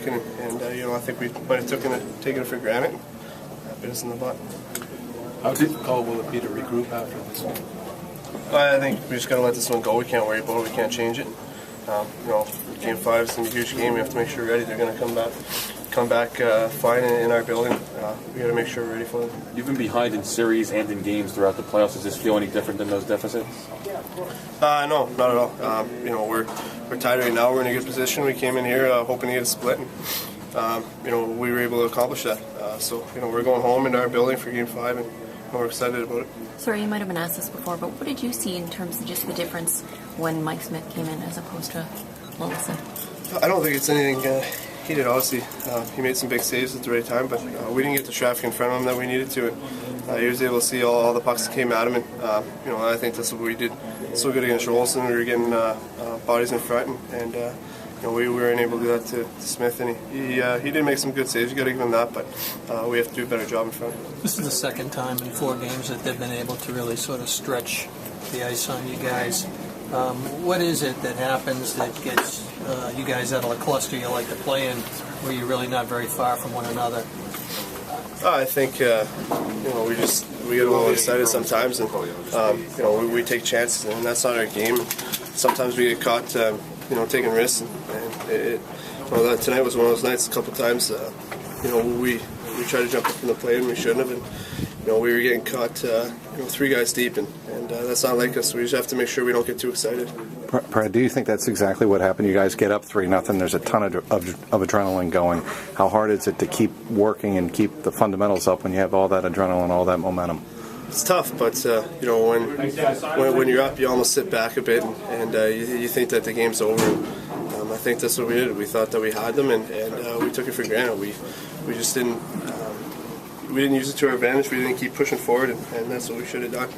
I think we might have taken it for granted. That bit us in the butt. How difficult will it be to regroup after this one? I think we just got to let this one go. We can't worry about it. We can't change it. Game 5 is a huge game. We have to make sure we're ready. They're going to come back fine in our building. We got to make sure we're ready for them. You've been behind in series and in games throughout the playoffs. Does this feel any different than those deficits? No, not at all. We're tied right now. We're in a good position. We came in here hoping to get a split, and we were able to accomplish that. We're going home into our building for Game 5, and we're excited about it. Sorry, you might have been asked this before, but what did you see in terms of just the difference when Mike Smith came in as opposed to Wilson? I don't think it's anything he did, obviously. He made some big saves at the right time, but we didn't get the traffic in front of him that we needed to. And he was able to see all the pucks that came at him, and I think that's what we did so good against Rolston. We were getting bodies in front, and we weren't able to do that to Smith, and he did make some good saves. You got to give him that, but we have to do a better job in front. This is the second time in 4 games that they've been able to really sort of stretch the ice on you guys. What is it that happens that gets you guys out of the cluster you like to play in, where you're really not very far from one another? I think we get a little excited sometimes, and we take chances, and that's not our game. Sometimes we get caught, taking risks, and tonight was one of those nights. A couple times, we tried to jump up in the play and we shouldn't have, and we were getting caught, 3 guys deep, and that's not like us. We just have to make sure we don't get too excited. Brad, do you think that's exactly what happened? You guys get up 3-0. There's a ton of adrenaline going. How hard is it to keep working and keep the fundamentals up when you have all that adrenaline, all that momentum? It's tough, but when you're up, you almost sit back a bit, and you think that the game's over. I think that's what we did. We thought that we had them, and we took it for granted. We just didn't. We didn't use it to our advantage. We didn't keep pushing forward, and that's what we should have done.